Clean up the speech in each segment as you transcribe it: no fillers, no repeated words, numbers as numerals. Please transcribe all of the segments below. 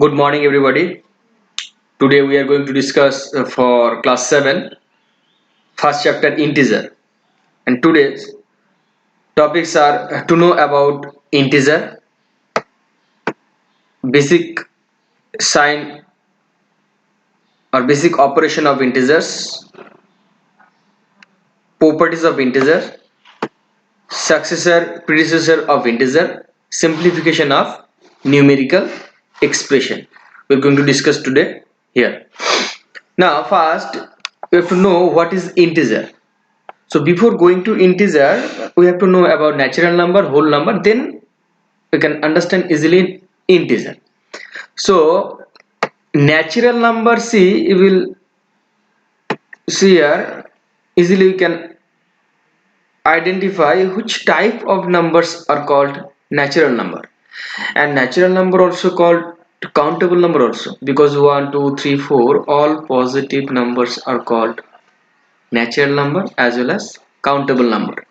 Good morning, everybody. Today we are going to discuss for class 7, first chapter integer. And today's topics are to know about integer, basic sign or basic operation of integers, properties of integer, successor, predecessor of integer, simplification of numerical expression. We are going to discuss today here. Now, first we have to know what is integer. So before going to integer, we have to know about natural number, whole number, then we can understand easily integer. So natural number, see, you will see here, easily we can identify which type of numbers are called natural number, and natural number also called countable number also, because 1 2 3 4 all positive numbers are called natural number as well as countable number.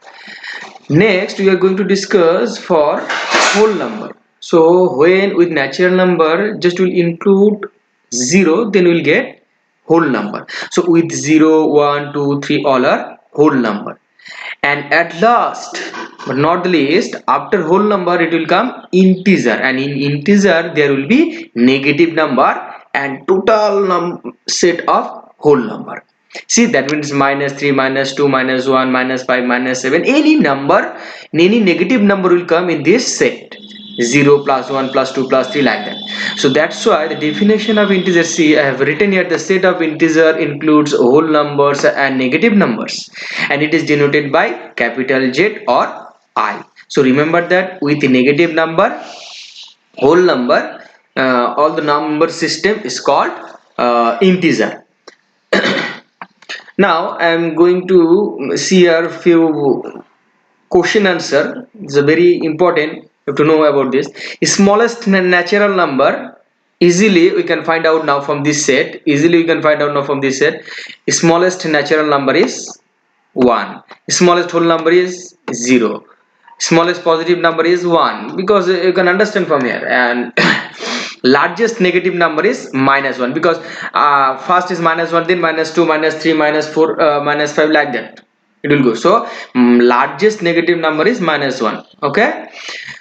Next, we are going to discuss for whole number. So when with natural number just will include 0, then we will get whole number. So with 0, 1, 2, 3 all are whole number. And at last but not the least, after whole number it will come integer, and in integer there will be negative number and total set of whole number. See, that means minus 3, minus 2, minus 1, minus 5, minus 7, any number, any negative number will come in this set. 0 plus 1 plus 2 plus 3, like that. So that's why the definition of integer, see, I have written here, the set of integer includes whole numbers and negative numbers, and it is denoted by capital Z or I. So remember that with the negative number, whole number, all the number system is called integer. Now I am going to see a few question answer. It's a very important, you have to know about this. Smallest natural number, easily we can find out now from this set. Smallest natural number is 1. Smallest whole number is 0. Smallest positive number is 1, because you can understand from here. And largest negative number is minus 1, because first is minus 1, then minus 2, minus 3, minus 4, minus 5, like that it will go. So largest negative number is minus 1. Okay,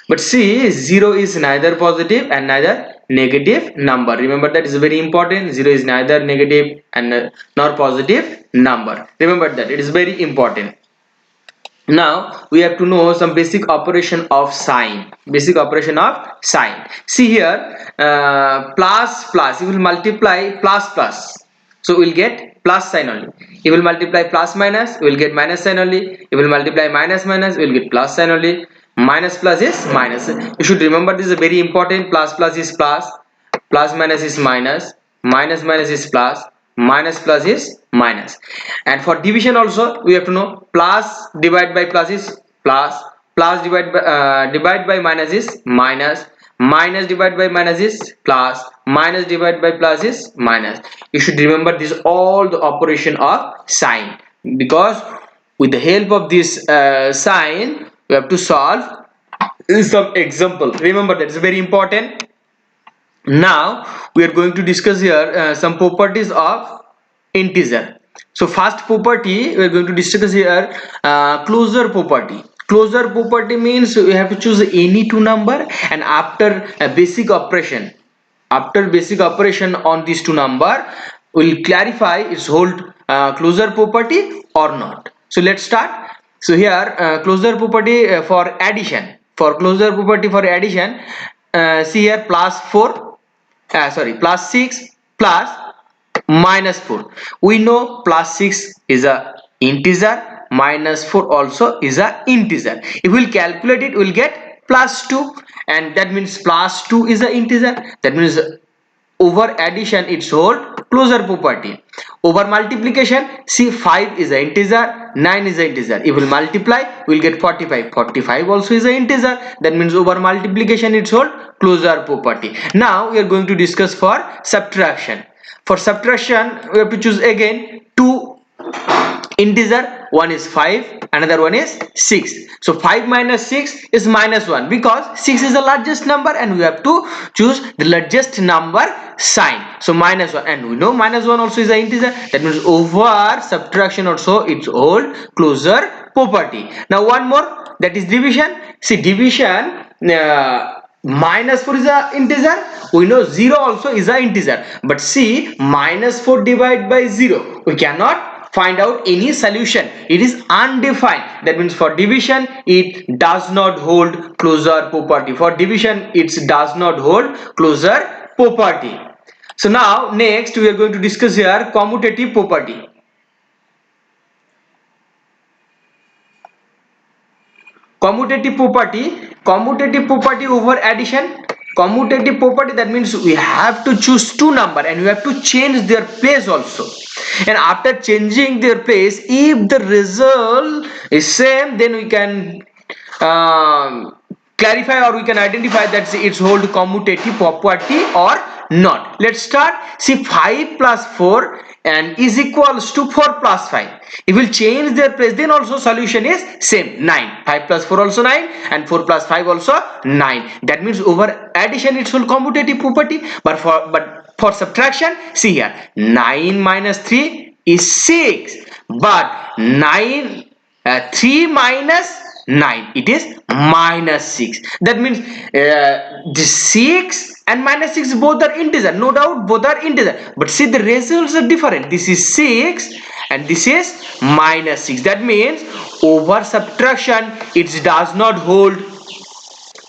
but see, 0 is neither positive and neither negative number. Remember, that is very important. 0 is neither negative and nor positive number. Remember that, it is very important. Now we have to know some basic operation of sign. See here, plus plus, you will multiply plus plus, so we will get plus sign only. You will multiply plus minus, we will get minus sign only. You will multiply minus minus, we will get plus sign only. Minus plus is minus. You should remember, this is very important. Plus plus is plus, plus minus is minus, minus minus is plus, minus plus is minus. And for division also we have to know, plus divide by plus is plus, plus divide by minus is minus, minus divide by minus is plus, minus divide by plus is minus. You should remember this, all the operation of sign, because with the help of this sign we have to solve some example. Remember, that is very important. Now we are going to discuss here some properties of integer. So first property we are going to discuss here, closure property. Closure property means we have to choose any two number, and after a basic operation, on these two number, will clarify its hold closure property or not. So let's start. So here, closure property for addition. For closure property for addition, see here, plus 6 plus minus 4. We know plus 6 is a integer, minus 4 also is a integer. If we will calculate it, we will get plus 2, and that means plus 2 is a integer. That means over addition its whole closure property. Over multiplication, see, 5 is an integer, 9 is an integer. If we will multiply, we will get 45. 45 also is an integer. That means over multiplication its whole closure property. Now we are going to discuss for subtraction. For subtraction, we have to choose again two integer one is 5, another one is 6. So 5 minus 6 is minus 1 because 6 is the largest number and we have to choose the largest number sign. So minus 1, and we know minus 1 also is an integer. That means over subtraction also it's hold closure property. Now one more, that is division. See, division, minus 4 is a integer. We know 0 also is a integer, but see, minus 4 divided by 0, we cannot find out any solution. It is undefined. That means for division it does not hold closure property. For division it does not hold closure property. So now next we are going to discuss here commutative property. Commutative property over addition. Commutative property, that means we have to choose two number and we have to change their place also, and after changing their place, if the result is same, then we can clarify or we can identify that it's hold commutative property or not. Let's start. See, 5 plus 4 and is equals to 4 plus 5. If we will change their place, then also solution is same, 9. 5 plus 4 also 9 and 4 plus 5 also 9. That means over addition it's hold commutative property, but for subtraction, see here, 9 minus 3 is 6, but 3 minus 9, it is minus 6. That means the 6 and minus 6 both are integer, no doubt both are integer, but see the results are different. This is 6 and this is minus 6. That means over subtraction it does not hold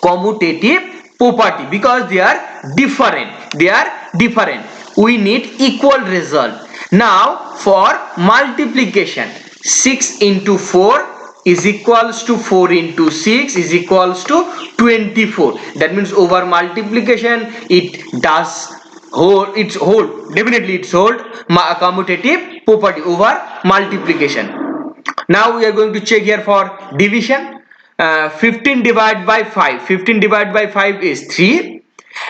commutative property because they are different. We need equal result. Now for multiplication, 6 into 4 is equals to 4 into 6 is equals to 24. That means over multiplication it does hold, definitely it's hold commutative property over multiplication. Now we are going to check here for division. 15 divided by 5, 15 divided by 5 is 3,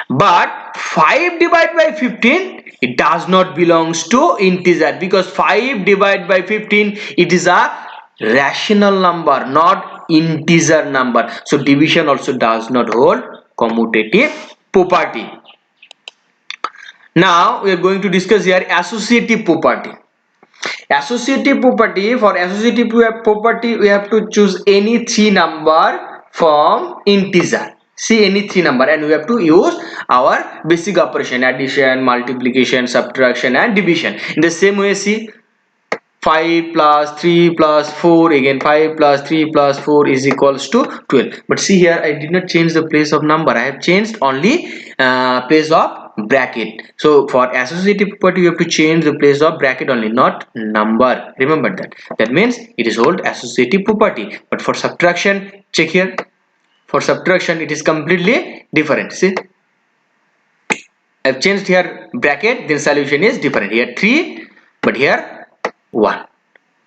but 5 divided by 15, it does not belongs to integer because 5 divided by 15, it is a rational number, not integer number. So division also does not hold commutative property. Now we are going to discuss here associative property. Associative property, for associative property we have to choose any three number from integer. See, any three number, and we have to use our basic operation: addition, multiplication, subtraction and division. In the same way, see, 5 plus 3 plus 4, again 5 plus 3 plus 4 is equals to 12. But see here, I did not change the place of number, I have changed only place of bracket. So for associative property you have to change the place of bracket only, not number. Remember that. That means it is hold associative property. But for subtraction, check here. For subtraction it is completely different. See, I have changed here bracket, then solution is different. Here 3, but here 1.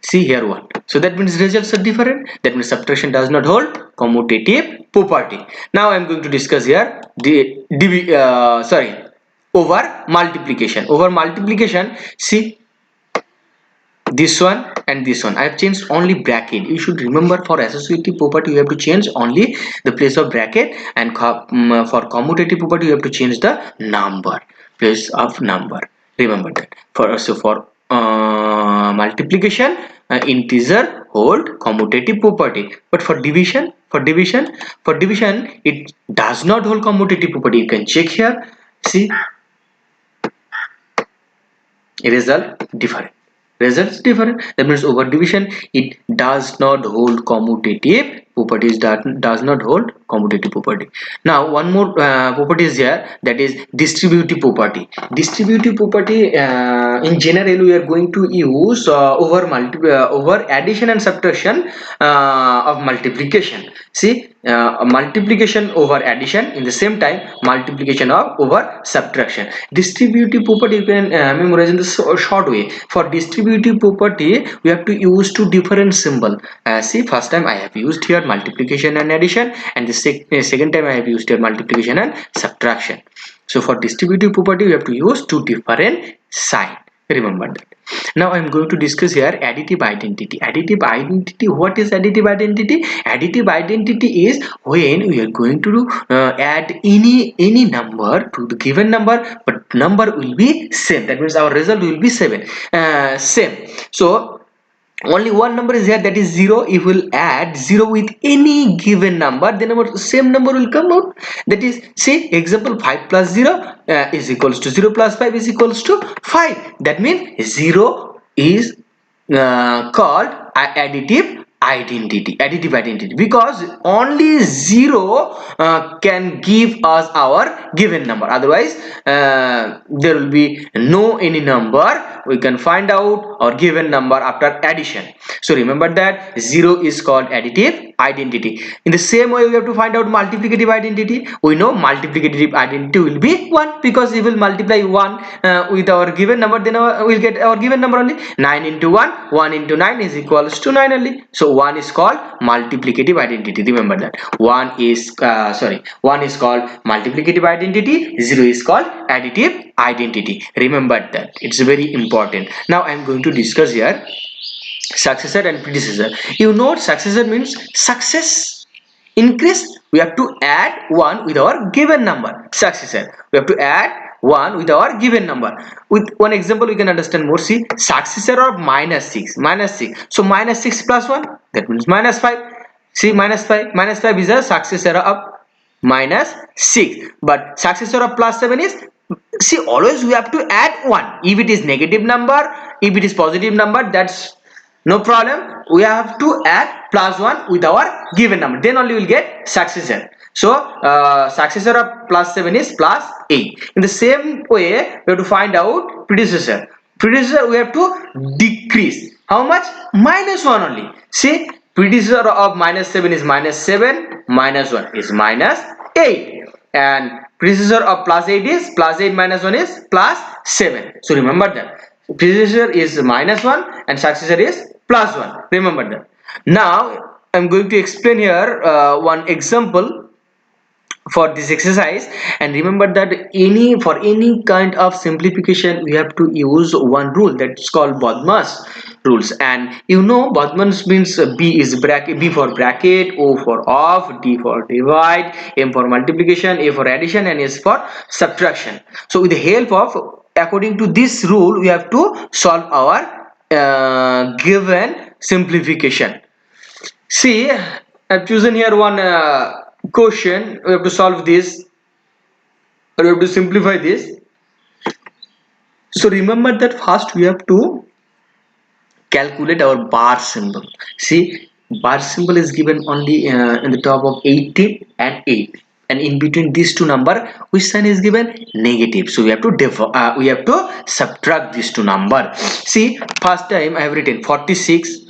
See here 1. So that means results are different. That means subtraction does not hold commutative property. Now I am going to discuss here over multiplication. Over multiplication, see, this one and this one, I have changed only bracket. You should remember, for associative property you have to change only the place of bracket, and for commutative property you have to change the number, place of number. Remember that. For multiplication, integer hold commutative property, but for division it does not hold commutative property. You can check here. See, results different. That means over division it does not hold commutative properties, does not hold commutative property. Now one more property is here, that is distributive property. Distributive property, in general we are going to use over addition and subtraction of multiplication. See, multiplication over addition, in the same time multiplication of over subtraction. Distributive property you can memorize in the short way. For distributive property we have to use two different symbol. See, first time I have used here multiplication and addition, and the second time I have used here multiplication and subtraction. So for distributive property we have to use two different sign. Remember that. Now I am going to discuss here additive identity. Additive identity. What is additive identity? Additive identity is when we are going to add any number to the given number, but number will be same. That means our result will be same. So only one number is here, that is 0. If we'll add 0 with any given number, then our same number will come out. That is, say example, 5 plus 0 is equals to 0 plus 5 is equals to 5. That means 0 is called additive identity, because only 0 can give us our given number. Otherwise there will be no any number we can find out our given number after addition. So remember that 0 is called additive identity. In the same way, we have to find out multiplicative identity. We know multiplicative identity will be 1, because if we will multiply 1 with our given number, then we'll get our given number only. 9 into 1 into 9 is equals to 9 only. So 1 is called multiplicative identity. Remember that 1 is called multiplicative identity, 0 is called additive identity. Remember that, it's very important. Now I am going to discuss here successor and predecessor. You know what successor means? Success increase, we have to add 1 with our given number. Successor, we have to add 1 with our given number. With one example we can understand more. See, successor of minus 6. So minus 6 plus 1, that means minus 5. See, minus 5 is a successor of minus 6, but successor of plus 7 is, see, always we have to add 1. If it is negative number, if it is positive number, that's no problem. We have to add plus 1 with our given number, then only we will get successor. So successor of plus 7 is plus 8. In the same way, we have to find out predecessor. Predecessor, we have to decrease. How much? Minus 1 only. See, predecessor of minus 7 is minus 7, minus 1 is minus 8, and predecessor of plus 8 is plus 8 minus 1 is plus 7. So remember that predecessor is minus 1 and successor is plus 1. Remember that. Now I am going to explain here one example for this exercise, and remember that for any kind of simplification we have to use one rule, that's called Bodmas rules. And you know Bodmas means B is bracket, B for bracket, O for off, D for divide, M for multiplication, A for addition, and S for subtraction. So with the help of, according to this rule, we have to solve our given simplification. See, I've chosen here one question. We have to solve this, or we have to simplify this. So remember that first we have to calculate our bar symbol. See, bar symbol is given only in the top of 18 and 8, and in between these two number, which sign is given? Negative. So we have to subtract these two number. See, first time I have written 46,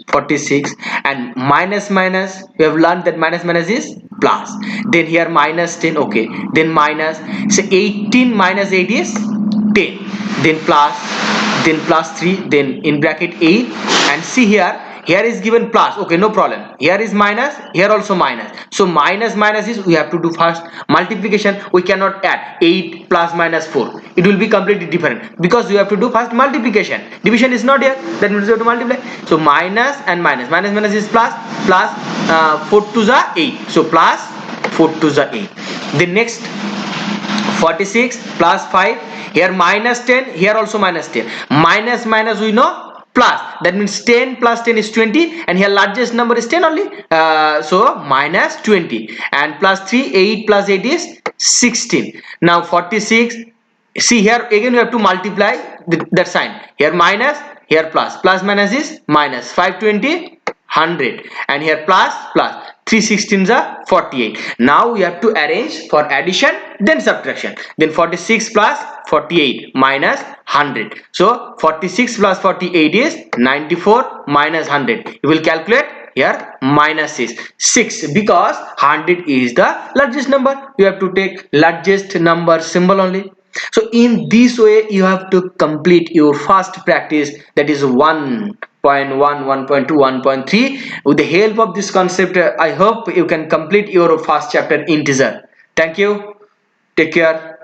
and minus, we have learned that minus is plus. Then here minus 10, okay, then minus. So 18 minus 8 is 10, then plus 3, then in bracket 8, and see here is given plus, okay, no problem. Here is minus, here also minus. So minus is, we have to do first multiplication. We cannot add 8 plus minus 4, it will be completely different, because we have to do first multiplication. Division is not here, that means we have to multiply. So minus and minus is plus 4 to the 8, so plus 4 to the 8. The next 46 plus 5, here minus 10, here also minus 10. Minus we know plus, that means 10 plus 10 is 20, and here largest number is 10 only, so minus 20, and plus 3, 8 plus 8 is 16. Now 46, see here again we have to multiply that sign. Here minus, here plus minus is minus. 520, 100, and here plus 3 16s are 48. Now we have to arrange for addition, then subtraction. Then 46 plus 48 minus 100. So 46 plus 48 is 94 minus 100. You will calculate here minus is 6, because 100 is the largest number. You have to take largest number symbol only. So in this way you have to complete your first practice, that is 1.1, 1.2, 1.3. With the help of this concept, I hope you can complete your first chapter integer. Thank you. Take care.